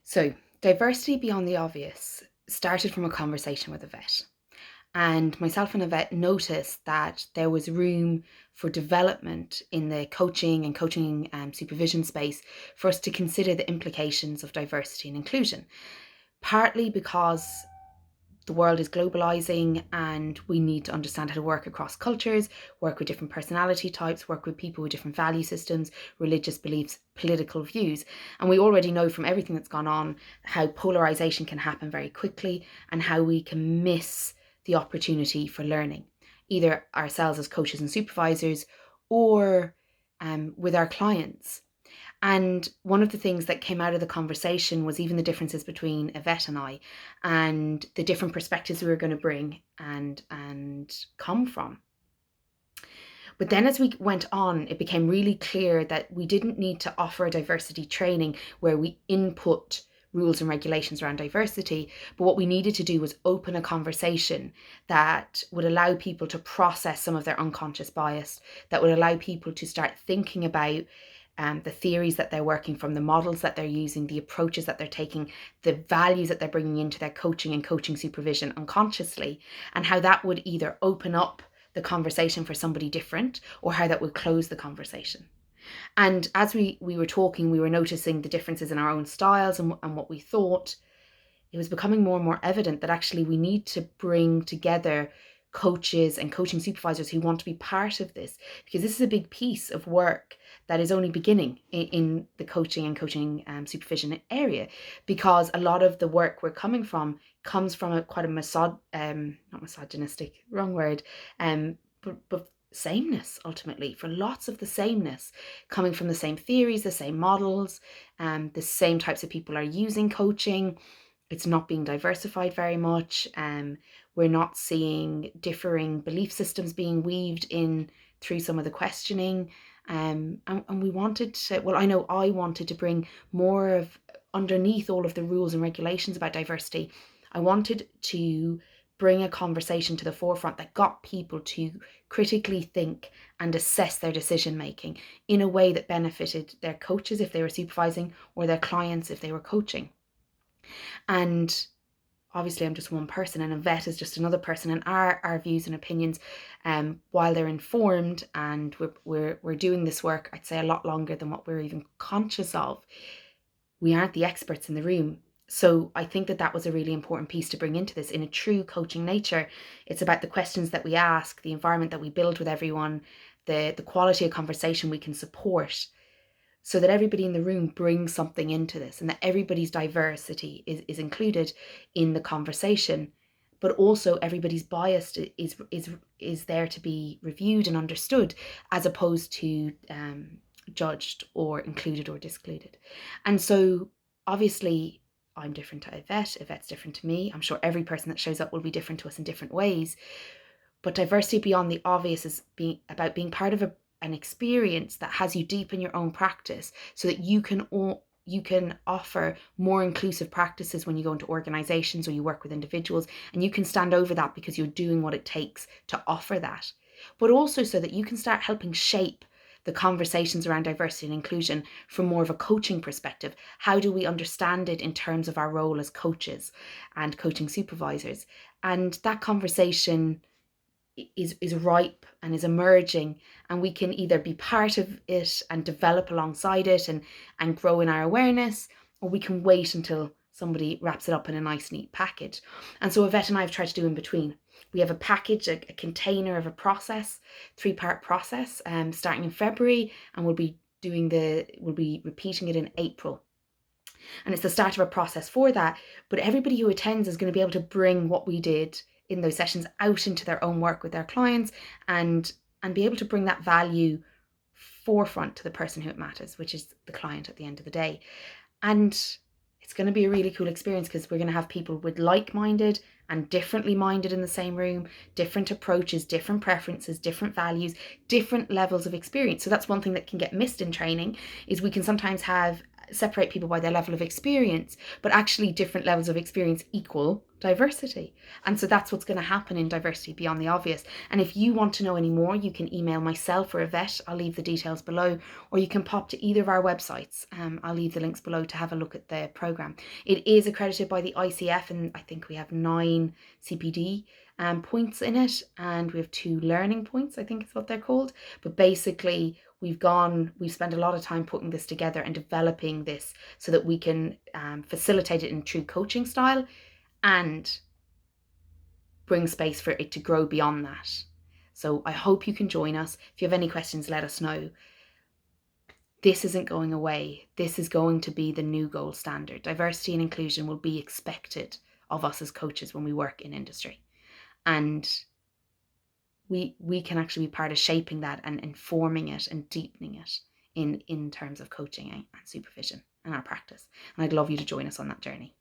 So, diversity beyond the obvious started from a conversation with a vet. And myself and a vet noticed that there was room for development in the coaching and supervision space for us to consider the implications of diversity and inclusion. Partly because the world is globalizing and we need to understand how to work across cultures, work with different personality types, work with people with different value systems, religious beliefs, political views. And we already know from everything that's gone on how polarization can happen very quickly and how we can miss the opportunity for learning, either ourselves as coaches and supervisors or with our clients. And one of the things that came out of the conversation was even the differences between Yvette and I, and the different perspectives we were going to bring and come from. But then as we went on, it became really clear that we didn't need to offer a diversity training where we input rules and regulations around diversity, but what we needed to do was open a conversation that would allow people to process some of their unconscious bias, that would allow people to start thinking about the theories that they're working from, the models that they're using, the approaches that they're taking, the values that they're bringing into their coaching and coaching supervision unconsciously, and how that would either open up the conversation for somebody different or how that would close the conversation. And as we were talking, we were noticing the differences in our own styles and what we thought. It was becoming more and more evident that actually we need to bring together coaches and coaching supervisors who want to be part of this, because this is a big piece of work that is only beginning in the coaching supervision area, because a lot of the work we're coming from comes from quite a not misogynistic, wrong word, but sameness ultimately, for lots of the sameness coming from the same theories, the same models, the same types of people are using coaching. It's not being diversified very much. We're not seeing differing belief systems being weaved in through some of the questioning. And we wanted to, well, I know I wanted to bring more of underneath all of the rules and regulations about diversity. I wanted to bring a conversation to the forefront that got people to critically think and assess their decision making in a way that benefited their coaches if they were supervising or their clients if they were coaching. And obviously I'm just one person and a vet is just another person, and our views and opinions, while they're informed and we're doing this work, I'd say a lot longer than what we're even conscious of, we aren't the experts in the room. So I think that was a really important piece to bring into this. In a true coaching nature, it's about the questions that we ask, the environment that we build with everyone, the quality of conversation we can support, so that everybody in the room brings something into this and that everybody's diversity is included in the conversation, but also everybody's bias is there to be reviewed and understood, as opposed to judged or included or discluded. And so obviously I'm different to Yvette, Yvette's different to me. I'm sure every person that shows up will be different to us in different ways. But diversity beyond the obvious is about being part of an experience that has you deep in your own practice, so that you can offer more inclusive practices when you go into organizations or you work with individuals, and you can stand over that because you're doing what it takes to offer that. But also so that you can start helping shape the conversations around diversity and inclusion from more of a coaching perspective. How do we understand it in terms of our role as coaches and coaching supervisors? And that conversation is ripe and is emerging, and we can either be part of it and develop alongside it and grow in our awareness, or we can wait until somebody wraps it up in a nice neat package. And so Yvette and I have tried to do in between. We have a package, a container of a process, 3-part process, starting in February, and we'll be repeating it in April. And it's the start of a process for that. But everybody who attends is going to be able to bring what we did in those sessions out into their own work with their clients, and be able to bring that value forefront to the person who it matters, which is the client at the end of the day. And it's going to be a really cool experience because we're going to have people with like-minded and differently minded in the same room, different approaches, different preferences, different values, different levels of experience. So that's one thing that can get missed in training, is we can sometimes separate people by their level of experience, but actually different levels of experience equal diversity. And so that's what's going to happen in Diversity Beyond the Obvious. And if you want to know any more, you can email myself or Yvette. I'll leave the details below, or you can pop to either of our websites. I'll leave the links below to have a look at the programme. It is accredited by the ICF, and I think we have 9 CPD points in it, and we have 2 learning points, I think is what they're called. But basically, we've spent a lot of time putting this together and developing this so that we can facilitate it in true coaching style and bring space for it to grow beyond that. So I hope you can join us. If you have any questions, let us know. This isn't going away. This is going to be the new gold standard. Diversity and inclusion will be expected of us as coaches when we work in industry. And we can actually be part of shaping that and informing it and deepening it in terms of coaching and supervision and our practice. And I'd love you to join us on that journey.